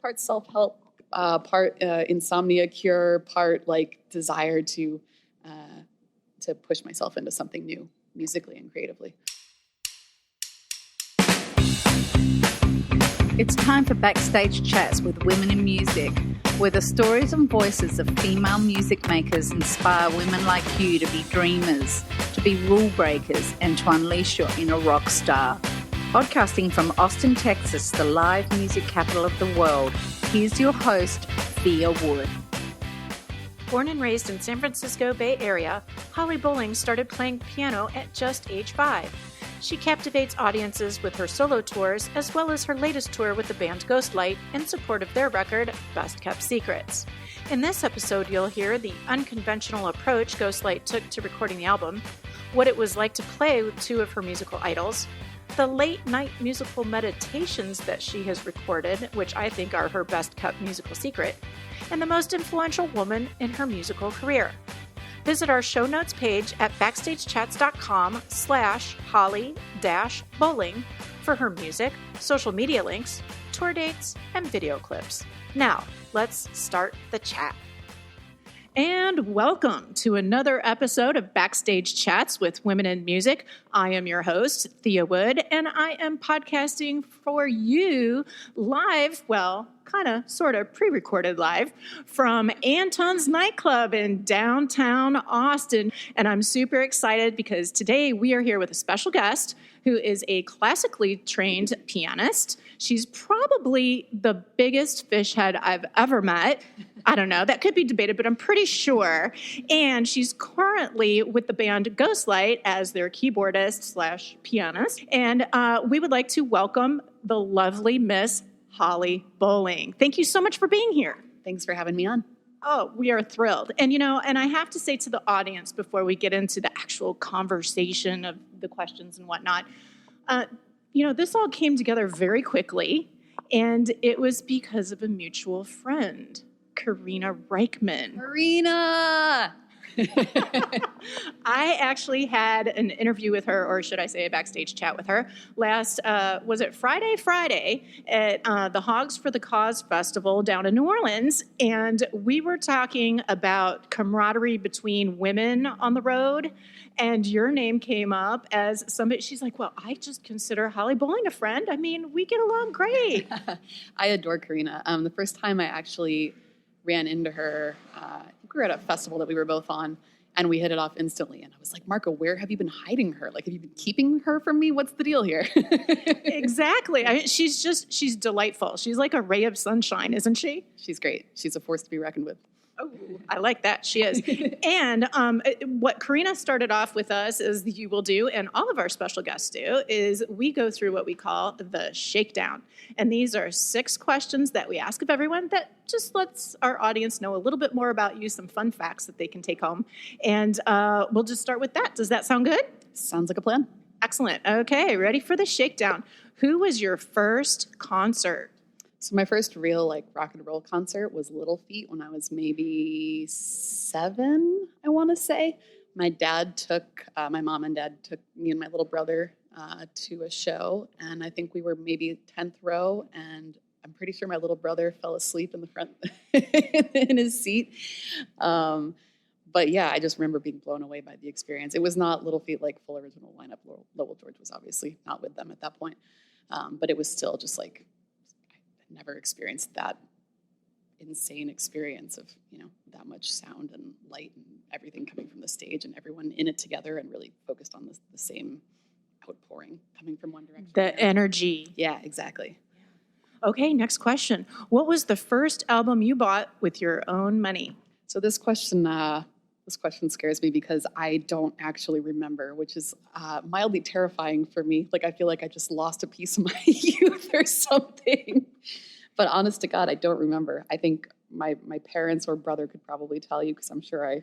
part self-help, part insomnia cure, part like desire to push myself into something new musically and creatively. It's time for Backstage Chats with Women in Music, where the stories and voices of female music makers inspire women like you to be dreamers, to be rule breakers, and to unleash your inner rock star. Podcasting from Austin, Texas, the live music capital of the world, here's your host, Thea Wood. Born and raised in San Francisco Bay Area, Holly Bowling started playing piano at just age 5. She captivates audiences with her solo tours, as well as her latest tour with the band Ghostlight in support of their record, Best Kept Secrets. In this episode, you'll hear the unconventional approach Ghostlight took to recording the album, what it was like to play with two of her musical idols, the late-night musical meditations that she has recorded, which I think are her best-kept musical secret, and the most influential woman in her musical career. Visit our show notes page at backstagechats.com/Holly-Bowling for her music, social media links, tour dates, and video clips. Now, let's start the chat. And welcome to another episode of Backstage Chats with Women in Music. I am your host, Thea Wood, and I am podcasting for you live, well, kind of, sort of pre-recorded live from Anton's Nightclub in downtown Austin. And I'm super excited because today we are here with a special guest who is a classically trained pianist. She's probably the biggest fish head I've ever met. I don't know, that could be debated, but I'm pretty sure. And she's currently with the band Ghostlight as their keyboardist/pianist. And we would like to welcome the lovely Miss Holly Bowling. Thank you so much for being here. Thanks for having me on. Oh, we are thrilled. And, and I have to say to the audience before we get into the actual conversation of the questions and whatnot, this all came together very quickly, and it was because of a mutual friend, Karina Reichman. Marina! I actually had an interview with her, or should I say a backstage chat with her, last, was it Friday at the Hogs for the Cause Festival down in New Orleans, and we were talking about camaraderie between women on the road, and your name came up as somebody. She's like, well, I just consider Holly Bowling a friend. I mean, we get along great. I adore Karina. The first time I actually ran into her, I think we were at a festival that we were both on, and we hit it off instantly. And I was like, Marco, where have you been hiding her? Like, have you been keeping her from me? What's the deal here? Exactly. I mean, she's delightful. She's like a ray of sunshine, isn't she? She's great. She's a force to be reckoned with. Oh, I like that. She is. And what Karina started off with us, as you will do, and all of our special guests do, is we go through what we call the shakedown. And these are 6 questions that we ask of everyone that just lets our audience know a little bit more about you, some fun facts that they can take home. And we'll just start with that. Does that sound good? Sounds like a plan. Excellent. Okay, ready for the shakedown. Who was your first concert? So my first real rock and roll concert was Little Feat when I was maybe 7, I want to say. My mom and dad took me and my little brother to a show, and I think we were maybe 10th row, and I'm pretty sure my little brother fell asleep in the front in his seat. But yeah, I just remember being blown away by the experience. It was not Little Feat full original lineup. Lowell George was obviously not with them at that point, but it was still just never experienced that insane experience of, that much sound and light and everything coming from the stage and everyone in it together and really focused on the same outpouring coming from one direction. The energy. Yeah, exactly. Okay, next question. What was the first album you bought with your own money? So this question scares me because I don't actually remember, which is mildly terrifying for me. I feel like I just lost a piece of my youth or something. But honest to God, I don't remember. I think my parents or brother could probably tell you because I'm sure I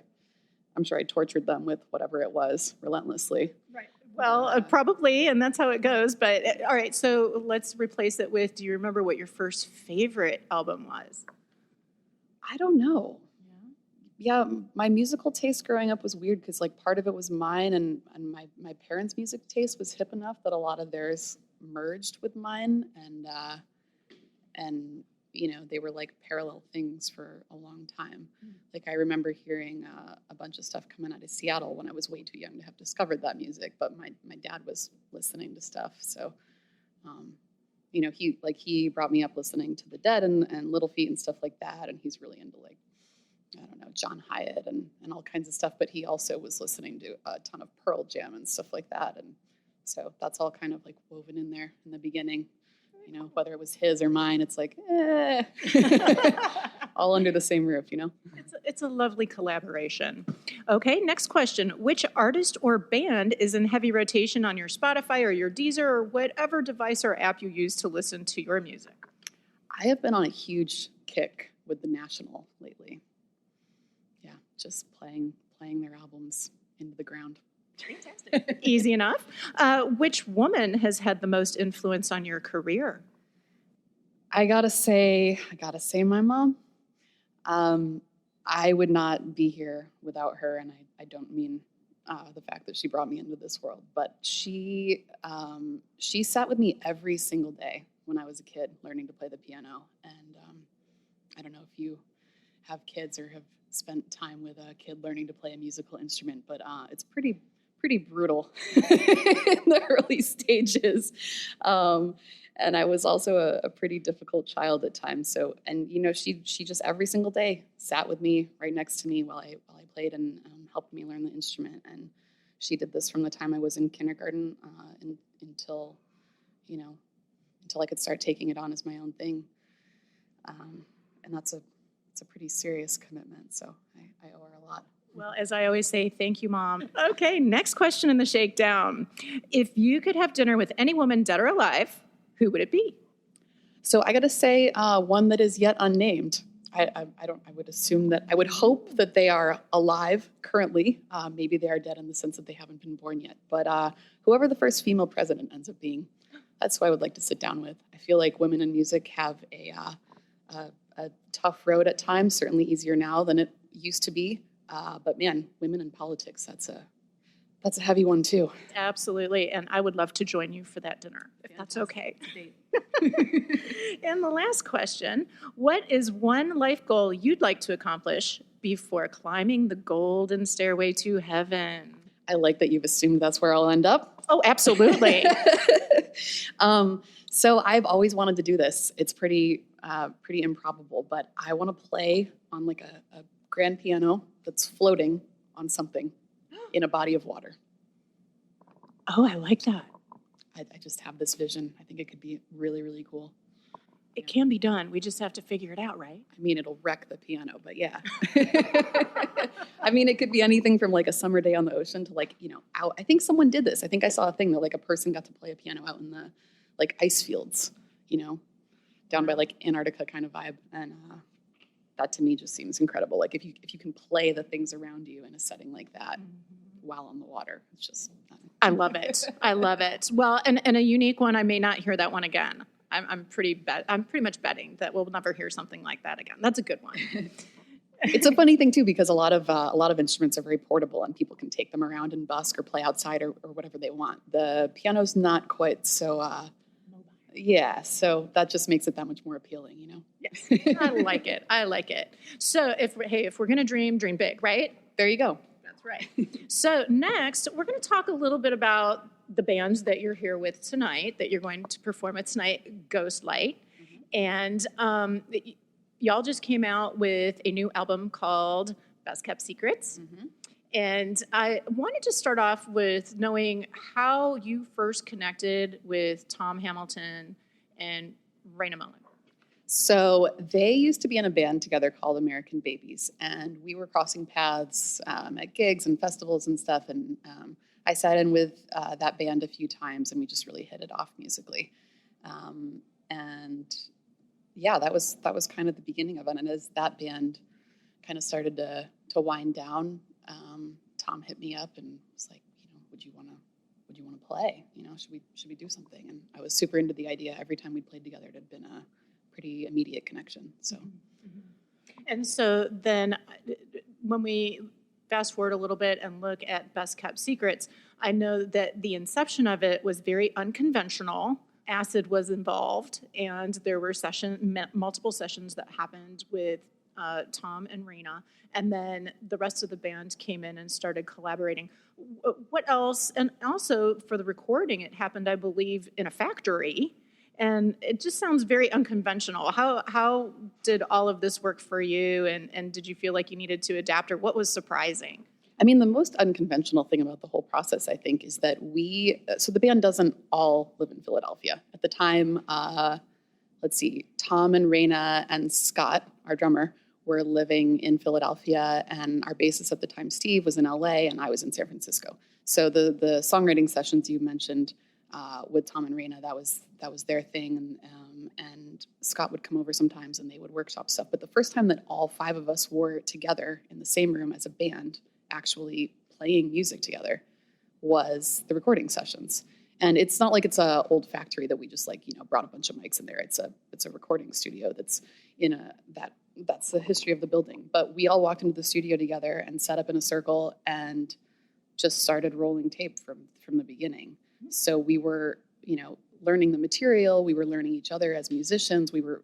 tortured them with whatever it was relentlessly. Right. Well, probably, and that's how it goes. But all right, so let's replace it with, do you remember what your first favorite album was? I don't know. Yeah, my musical taste growing up was weird because part of it was mine and my parents' music taste was hip enough that a lot of theirs merged with mine and they were like parallel things for a long time. Like I remember hearing a bunch of stuff coming out of Seattle when I was way too young to have discovered that music, but my dad was listening to stuff. So, he brought me up listening to the Dead and Little Feat and stuff like that. And he's really into like, I don't know, John Hyatt and all kinds of stuff. But he also was listening to a ton of Pearl Jam and stuff like that. And so that's all kind of like woven in there in the beginning. Whether it was his or mine, it's like, all under the same roof, It's a lovely collaboration. Okay, next question. Which artist or band is in heavy rotation on your Spotify or your Deezer or whatever device or app you use to listen to your music? I have been on a huge kick with The National lately. Yeah, just playing their albums into the ground. Fantastic. Easy enough. Which woman has had the most influence on your career? I gotta say my mom. I would not be here without her, and I don't mean the fact that she brought me into this world, but she sat with me every single day when I was a kid learning to play the piano. And I don't know if you have kids or have spent time with a kid learning to play a musical instrument, but it's pretty brutal in the early stages. And I was also a pretty difficult child at times. So, and she just every single day sat with me right next to me while I played and helped me learn the instrument. And she did this from the time I was in kindergarten until I could start taking it on as my own thing. And it's a pretty serious commitment. So I owe her a lot. Well, as I always say, thank you, Mom. Okay, next question in the shakedown. If you could have dinner with any woman, dead or alive, who would it be? So I got to say one that is yet unnamed. I would hope that they are alive currently. Maybe they are dead in the sense that they haven't been born yet. But whoever the first female president ends up being, that's who I would like to sit down with. I feel like women in music have a tough road at times, certainly easier now than it used to be. But man, women in politics, that's a heavy one too. Absolutely. And I would love to join you for that dinner, if that's okay. And the last question, what is one life goal you'd like to accomplish before climbing the golden stairway to heaven? I like that you've assumed that's where I'll end up. Oh, absolutely. So I've always wanted to do this. It's pretty improbable, but I want to play on like a grand piano that's floating on something in a body of water. Oh, I like that. I just have this vision. I think it could be really, really cool. It can be done. We just have to figure it out, right? I mean, it'll wreck the piano, but yeah. I mean, it could be anything from like a summer day on the ocean to like, out. I think someone did this. I think I saw a thing that like a person got to play a piano out in the like ice fields, down by like Antarctica kind of vibe. And that to me just seems incredible. Like if you can play the things around you in a setting like that while on the water, it's just. I love it. I love it. Well, and a unique one. I may not hear that one again. I'm pretty much betting that we'll never hear something like that again. That's a good one. It's a funny thing too, because a lot of instruments are very portable and people can take them around and busk or play outside or whatever they want. The piano's not quite so. Yeah, so that just makes it that much more appealing, Yes, I like it. I like it. So if we're gonna dream big, right? There you go. That's right. So next, we're going to talk a little bit about the bands that you're here with tonight, that you're going to perform with tonight, Ghostlight. Mm-hmm. And y'all just came out with a new album called Best Kept Secrets. Mm-hmm. And I wanted to start off with knowing how you first connected with Tom Hamilton and Raina Mullen. So they used to be in a band together called American Babies, and we were crossing paths at gigs and festivals and stuff, and I sat in with that band a few times, and we just really hit it off musically. And yeah, that was kind of the beginning of it, and as that band kind of started to wind down, Tom hit me up and was like, would you want to play? Should we do something? And I was super into the idea. Every time we played together, it had been a pretty immediate connection. So, and so then when we fast forward a little bit and look at Best Kept Secrets, I know that the inception of it was very unconventional. acid was involved, and there were multiple sessions that happened with Tom and Raina, and then the rest of the band came in and started collaborating. What else? And also for the recording, it happened, I believe, in a factory, and it just sounds very unconventional. How did all of this work for you, and did you feel like you needed to adapt, or what was surprising? I mean, the most unconventional thing about the whole process, I think, is that so the band doesn't all live in Philadelphia. At the time, let's see, Tom and Raina and Scott, our drummer, were living in Philadelphia, and our bassist at the time, Steve, was in LA, and I was in San Francisco. So the songwriting sessions you mentioned with Tom and Raina, that was their thing, and Scott would come over sometimes, and they would workshop stuff. But the first time that all 5 of us were together in the same room as a band, actually playing music together, was the recording sessions. And it's not like it's a old factory that we just brought a bunch of mics in there. It's a recording studio that's that's the history of the building. But we all walked into the studio together and sat up in a circle and just started rolling tape from the beginning. So we were, learning the material. We were learning each other as musicians. We were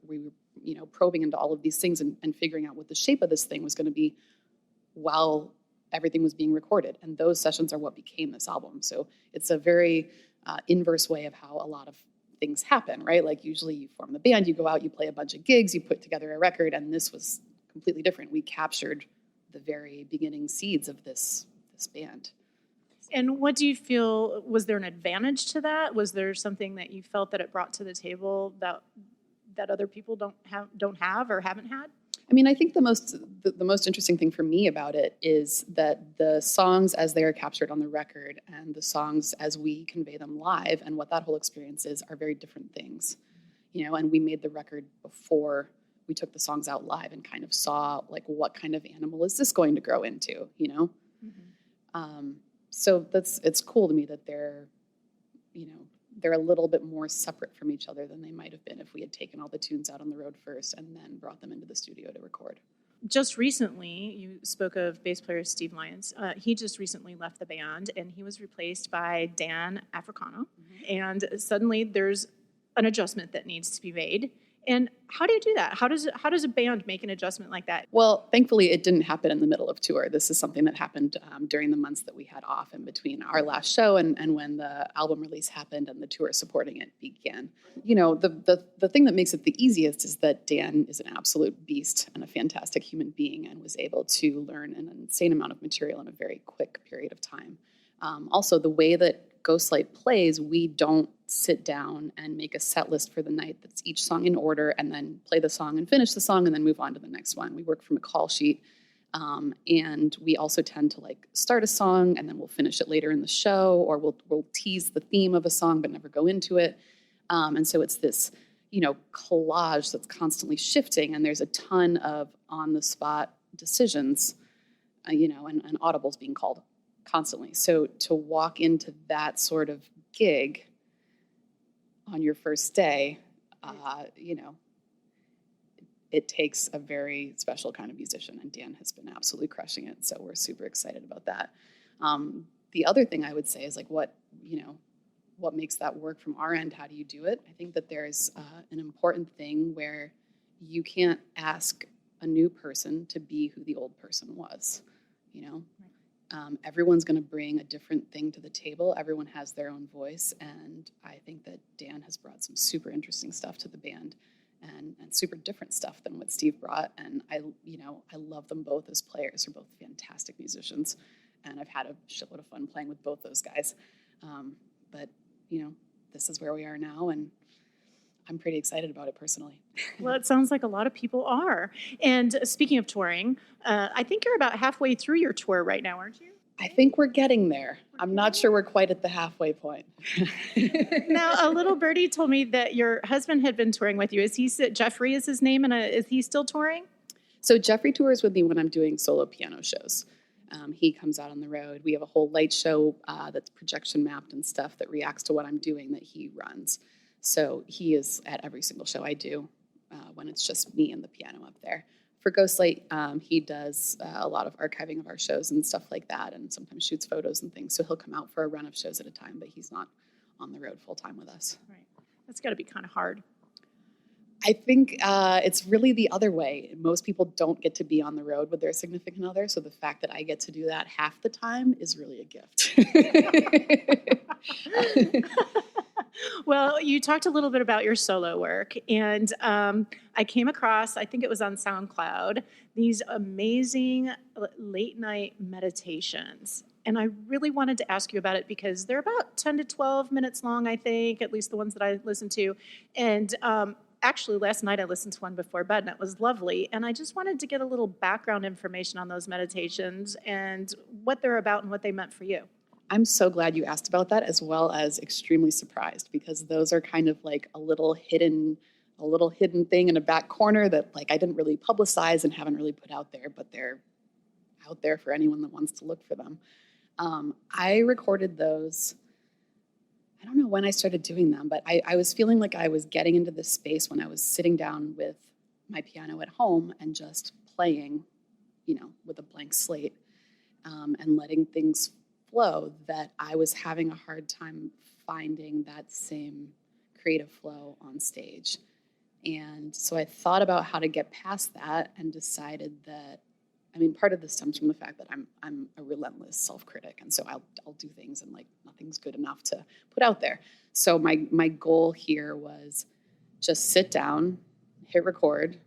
probing into all of these things and figuring out what the shape of this thing was going to be while everything was being recorded. And those sessions are what became this album. So it's a very inverse way of how a lot of things happen, right? Like usually you form the band, you go out, you play a bunch of gigs, you put together a record, and this was completely different. We captured the very beginning seeds of this band. And what do you feel, was there an advantage to that? Was there something that you felt that it brought to the table that other people don't have or haven't had? I mean, I think the most interesting thing for me about it is that the songs as they are captured on the record and the songs as we convey them live and what that whole experience is are very different things, and we made the record before we took the songs out live and kind of saw what kind of animal is this going to grow into, Mm-hmm. So it's cool to me that they're a little bit more separate from each other than they might have been if we had taken all the tunes out on the road first and then brought them into the studio to record. Just recently, you spoke of bass player Steve Lyons. He just recently left the band, and he was replaced by Dan Africano. Mm-hmm. And suddenly there's an adjustment that needs to be made. And how do you do that? How does a band make an adjustment like that? Well, thankfully, it didn't happen in the middle of tour. This is something that happened during the months that we had off in between our last show and when the album release happened and the tour supporting it began. The thing that makes it the easiest is that Dan is an absolute beast and a fantastic human being and was able to learn an insane amount of material in a very quick period of time. Also, the way that Ghostlight plays, we don't sit down and make a set list for the night that's each song in order and then play the song and finish the song and then move on to the next one. We work from a call sheet, and we also tend to start a song and then we'll finish it later in the show, or we'll tease the theme of a song but never go into it. And so it's this, collage that's constantly shifting, and there's a ton of on-the-spot decisions, and audibles being called constantly. So to walk into that sort of gig on your first day, it takes a very special kind of musician, and Dan has been absolutely crushing it. So we're super excited about that. The other thing I would say is what makes that work from our end? How do you do it? I think that there's an important thing where you can't ask a new person to be who the old person was, Everyone's going to bring a different thing to the table. Everyone has their own voice, and I think that Dan has brought some super interesting stuff to the band, and super different stuff than what Steve brought. And I love them both as players. They're both fantastic musicians, and I've had a shitload of fun playing with both those guys. But this is where we are now, and I'm pretty excited about it personally. Well, it sounds like a lot of people are. And speaking of touring, I think you're about halfway through your tour right now, aren't you? I think we're getting there. I'm not sure we're quite at the halfway point. Now, a little birdie told me that your husband had been touring with you. Jeffrey is his name, and is he still touring? So Jeffrey tours with me when I'm doing solo piano shows. He comes out on the road. We have a whole light show that's projection mapped and stuff that reacts to what I'm doing that he runs. So he is at every single show I do when it's just me and the piano up there. For Ghostlight, he does a lot of archiving of our shows and stuff like that, and sometimes shoots photos and things. So he'll come out for a run of shows at a time, but he's not on the road full time with us. Right. That's got to be kind of hard. I think it's really the other way. Most people don't get to be on the road with their significant other, so the fact that I get to do that half the time is really a gift. Well, you talked a little bit about your solo work, and I came across, I think it was on SoundCloud, these amazing late night meditations. And I really wanted to ask you about it because they're about 10 to 12 minutes long, I think, at least the ones that I listened to. And actually, last night I listened to one before bed, and it was lovely. And I just wanted to get a little background information on those meditations and what they're about and what they meant for you. I'm so glad you asked about that, as well as extremely surprised, because those are kind of like a little hidden thing in a back corner that like I didn't really publicize and haven't really put out there, but they're out there for anyone that wants to look for them. I recorded those. I don't know when I started doing them, but I was feeling like I was getting into this space when I was sitting down with my piano at home and just playing, with a blank slate, and letting things flow, that I was having a hard time finding that same creative flow on stage. And so I thought about how to get past that and decided that, part of this stems from the fact that I'm a relentless self-critic, and so I'll do things and like nothing's good enough to put out there. So my goal here was just sit down, hit record,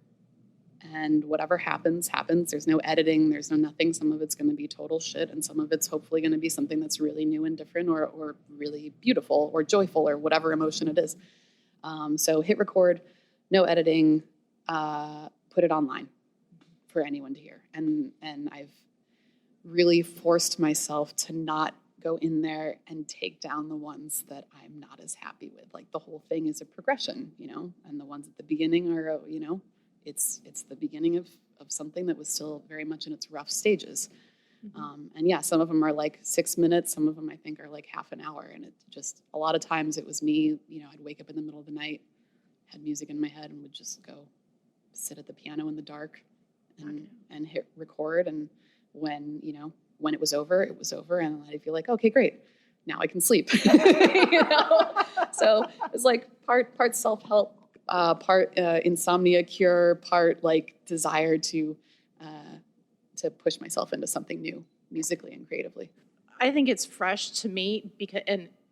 and whatever happens. There's no editing, there's no nothing. Some of it's going to be total shit, and some of it's hopefully going to be something that's really new and different, or really beautiful or joyful or whatever emotion it is. So hit record, no editing, put it online for anyone to hear. And I've really forced myself to not go in there and take down the ones that I'm not as happy with. Like the whole thing is a progression, and the ones at the beginning are, it's the beginning of something that was still very much in its rough stages. Mm-hmm. And yeah, some of them are like 6 minutes. Some of them I think are like half an hour. And it just, a lot of times it was me, I'd wake up in the middle of the night, had music in my head, and would just go sit at the piano in the dark and hit record. And when it was over, it was over. And I'd feel like, okay, great. Now I can sleep. So it's like part self-help, part insomnia cure, part like desire to push myself into something new musically and creatively. I think it's fresh to me because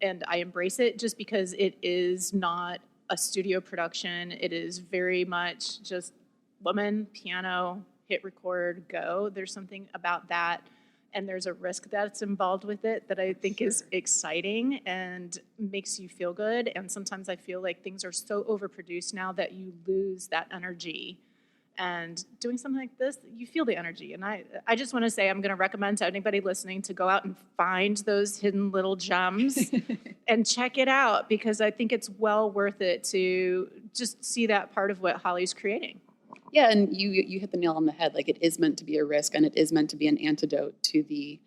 and I embrace it just because it is not a studio production. It is very much just woman, piano, hit record, go. There's something about that, and there's a risk that's involved with it that I think is exciting and makes you feel good. And sometimes I feel like things are so overproduced now that you lose that energy. And doing something like this, you feel the energy. And I just want to say I'm going to recommend to anybody listening to go out and find those hidden little gems and check it out, because I think it's well worth it to just see that part of what Holly's creating. Yeah, and you hit the nail on the head. Like, it is meant to be a risk, and it is meant to be an antidote to the,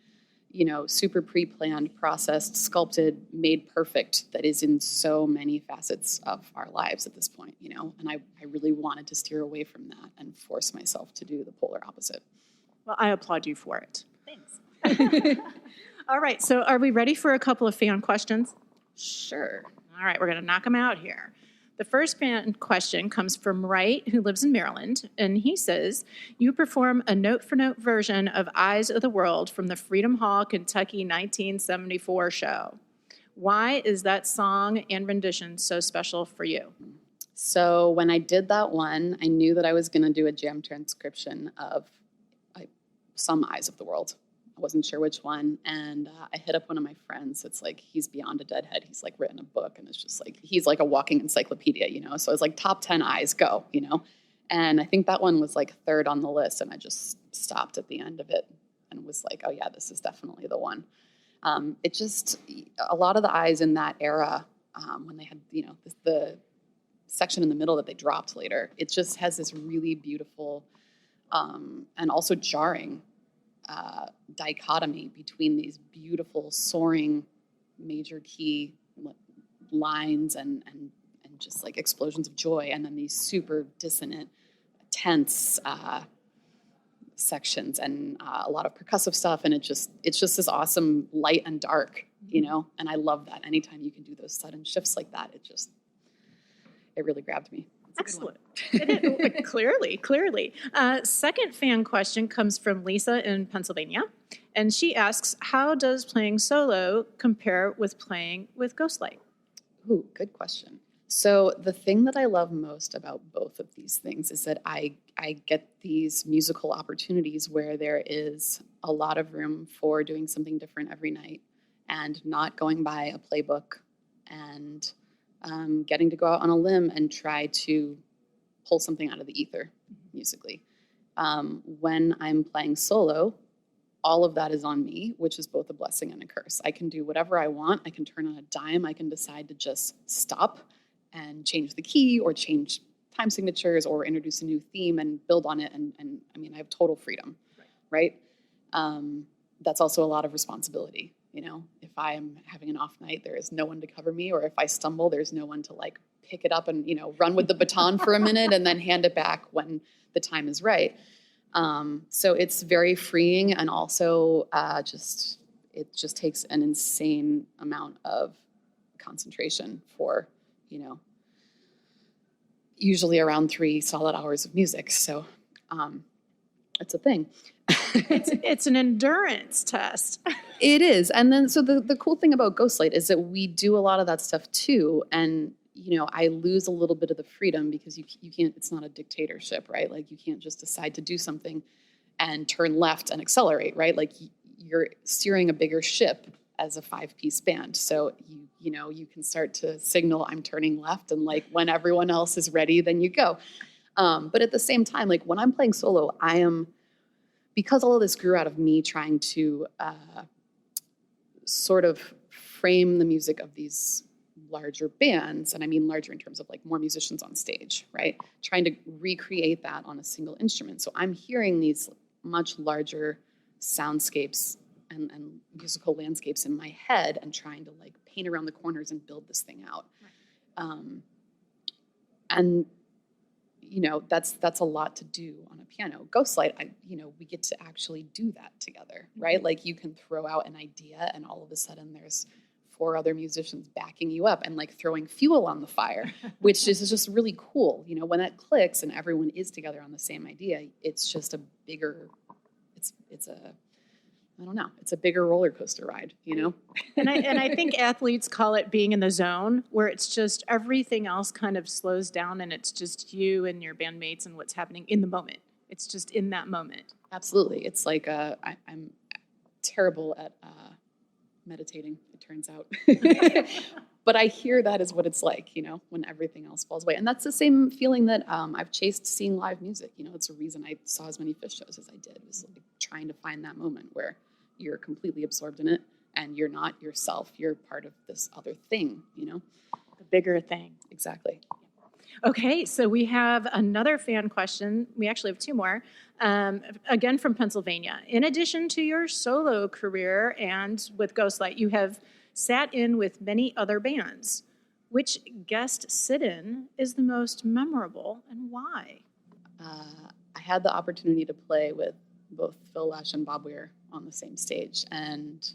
super pre-planned, processed, sculpted, made perfect that is in so many facets of our lives at this point, And I really wanted to steer away from that and force myself to do the polar opposite. Well, I applaud you for it. Thanks. All right, so are we ready for a couple of fan questions? Sure. All right, we're going to knock them out here. The first fan question comes from Wright, who lives in Maryland, and he says, you perform a note-for-note version of Eyes of the World from the Freedom Hall, Kentucky 1974 show. Why is that song and rendition so special for you? So when I did that one, I knew that I was going to do a jam transcription of some Eyes of the World. I wasn't sure which one, and I hit up one of my friends. It's like, he's beyond a deadhead. He's like written a book, and it's just like, he's like a walking encyclopedia, So I was like, top 10 Eyes, go, And I think that one was like third on the list, and I just stopped at the end of it and was like, oh yeah, this is definitely the one. It just, a lot of the Eyes in that era, when they had, the section in the middle that they dropped later, it just has this really beautiful and also jarring dichotomy between these beautiful soaring major key lines and just like explosions of joy, and then these super dissonant, tense sections and a lot of percussive stuff, and it's just this awesome light and dark, and I love that. Anytime you can do those sudden shifts like that, it really grabbed me. Excellent. Clearly. Second fan question comes from Lisa in Pennsylvania. And she asks, how does playing solo compare with playing with Ghostlight? Ooh, good question. So the thing that I love most about both of these things is that I get these musical opportunities where there is a lot of room for doing something different every night and not going by a playbook and getting to go out on a limb and try to pull something out of the ether musically. When I'm playing solo, all of that is on me, which is both a blessing and a curse. I can do whatever I want. I can turn on a dime. I can decide to just stop and change the key or change time signatures or introduce a new theme and build on it. And I mean, I have total freedom, right? That's also a lot of responsibility. You know, if I am having an off night, there is no one to cover me, or if I stumble, there's no one to like pick it up and, you know, run with the baton for a minute and then hand it back when the time is right. So it's very freeing, and also it just takes an insane amount of concentration for, you know, usually around 3 solid hours of music. So it's a thing. It's an endurance test. It is. And then so the cool thing about Ghostlight is that we do a lot of that stuff too. And, you know, I lose a little bit of the freedom because you can't, it's not a dictatorship, right? Like you can't just decide to do something and turn left and accelerate, right? Like you're steering a bigger ship as a 5-piece band. So you know, you can start to signal I'm turning left, and like when everyone else is ready, then you go. But at the same time, like when I'm playing solo, because all of this grew out of me trying to sort of frame the music of these larger bands, and I mean larger in terms of like more musicians on stage, right? Trying to recreate that on a single instrument. So I'm hearing these much larger soundscapes and musical landscapes in my head and trying to like paint around the corners and build this thing out. And you know, that's a lot to do on a piano. Ghostlight, we get to actually do that together, right? Like you can throw out an idea and all of a sudden there's 4 other musicians backing you up and like throwing fuel on the fire, which is just really cool. You know, when that clicks and everyone is together on the same idea, it's just a bigger, it's a bigger roller coaster ride, you know? And I think athletes call it being in the zone, where it's just everything else kind of slows down and it's just you and your bandmates and what's happening in the moment. It's just in that moment. Absolutely. It's like I'm terrible at meditating, it turns out. But I hear that is what it's like, you know, when everything else falls away. And that's the same feeling that I've chased seeing live music. You know, it's a reason I saw as many Fish shows as I did, was like trying to find that moment where you're completely absorbed in it and you're not yourself. You're part of this other thing, you know? The bigger thing. Exactly. Okay, so we have another fan question. We actually have 2 more. Again, from Pennsylvania. In addition to your solo career and with Ghostlight, you have sat in with many other bands. Which guest sit-in is the most memorable and why? I had the opportunity to play with both Phil Lesh and Bob Weir on the same stage, and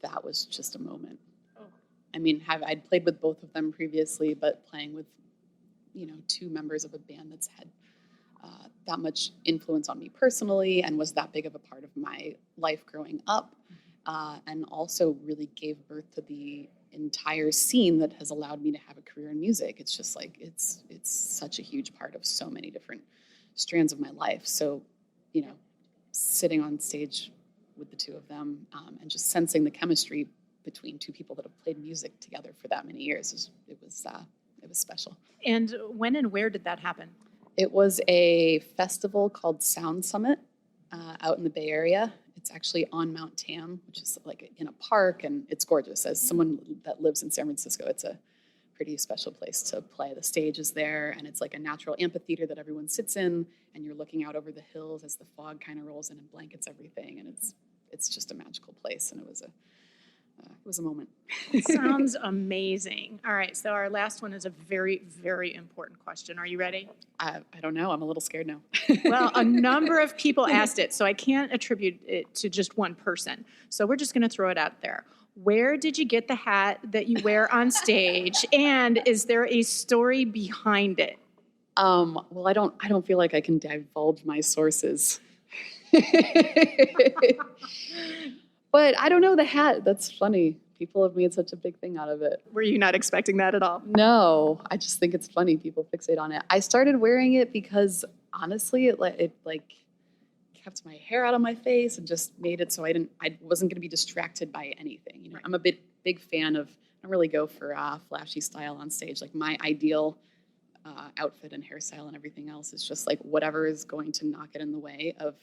that was just a moment. Oh. I mean, I'd played with both of them previously, but playing with, you know, 2 members of a band that's had that much influence on me personally and was that big of a part of my life growing up, and also really gave birth to the entire scene that has allowed me to have a career in music. It's just like, it's such a huge part of so many different strands of my life. So, you know, sitting on stage with the 2 of them and just sensing the chemistry between 2 people that have played music together for that many years, it was special. And when and where did that happen? It was a festival called Sound Summit out in the Bay Area. It's actually on Mount Tam, which is like in a park, and it's gorgeous. As someone that lives in San Francisco, it's a pretty special place to play. The stage is there, and it's like a natural amphitheater that everyone sits in, and you're looking out over the hills as the fog kind of rolls in and blankets everything, and it's just a magical place, and it was a moment. It sounds amazing. All right, so our last one is a very, very important question. Are you ready? I don't know. I'm a little scared now. Well, a number of people asked it, so I can't attribute it to just one person. So we're just going to throw it out there. Where did you get the hat that you wear on stage? And is there a story behind it? Well, I don't feel like I can divulge my sources. But I don't know the hat. That's funny. People have made such a big thing out of it. Were you not expecting that at all? No, I just think it's funny. People fixate on it. I started wearing it because honestly, it kept my hair out of my face and just made it so I wasn't going to be distracted by anything. You know, I'm a big fan of. I don't really go for flashy style on stage. Like my ideal outfit and hairstyle and everything else is just like whatever is going to not get in the way of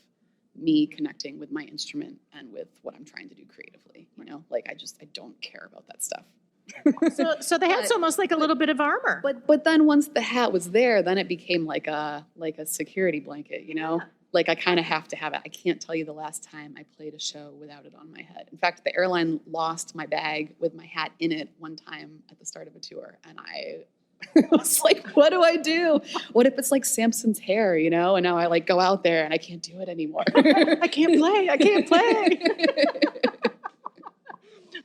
me connecting with my instrument and with what I'm trying to do creatively. You know, like I don't care about that stuff. So the hat's almost like a little bit of armor. But then once the hat was there, then it became like a security blanket, you know? Yeah. Like I kind of have to have it. I can't tell you the last time I played a show without it on my head. In fact, the airline lost my bag with my hat in it one time at the start of a tour. And I was like, what do I do? What if it's like Samson's hair, you know? And now I like go out there and I can't do it anymore. I can't play.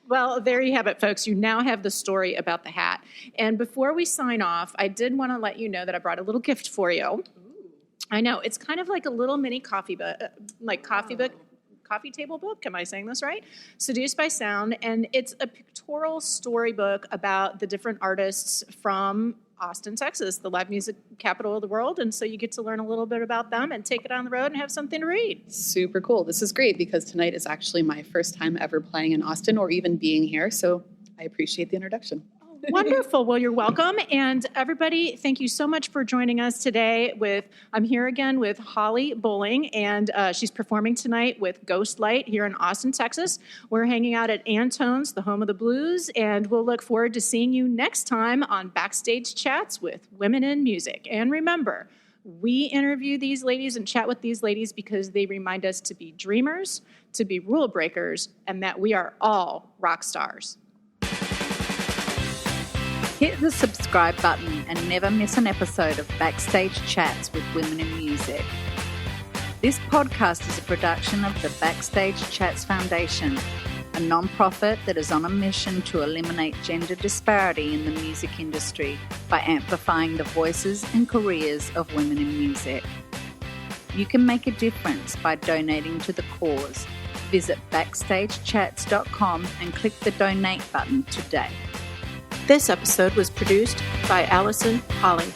Well, there you have it, folks. You now have the story about the hat. And before we sign off, I did want to let you know that I brought a little gift for you. I know, it's kind of like a little mini coffee table book. Am I saying this right? Seduced by Sound. And it's a pictorial storybook about the different artists from Austin, Texas, the live music capital of the world. And so you get to learn a little bit about them and take it on the road and have something to read. Super cool. This is great because tonight is actually my first time ever playing in Austin or even being here. So I appreciate the introduction. Wonderful. Well, you're welcome. And everybody, thank you so much for joining us today. I'm here again with Holly Bowling, and she's performing tonight with Ghostlight here in Austin, Texas. We're hanging out at Antone's, the home of the blues, and we'll look forward to seeing you next time on Backstage Chats with Women in Music. And remember, we interview these ladies and chat with these ladies because they remind us to be dreamers, to be rule breakers, and that we are all rock stars. Hit the subscribe button and never miss an episode of Backstage Chats with Women in Music. This podcast is a production of the Backstage Chats Foundation, a non-profit that is on a mission to eliminate gender disparity in the music industry by amplifying the voices and careers of women in music. You can make a difference by donating to the cause. Visit backstagechats.com and click the donate button today. This episode was produced by Allison Holly.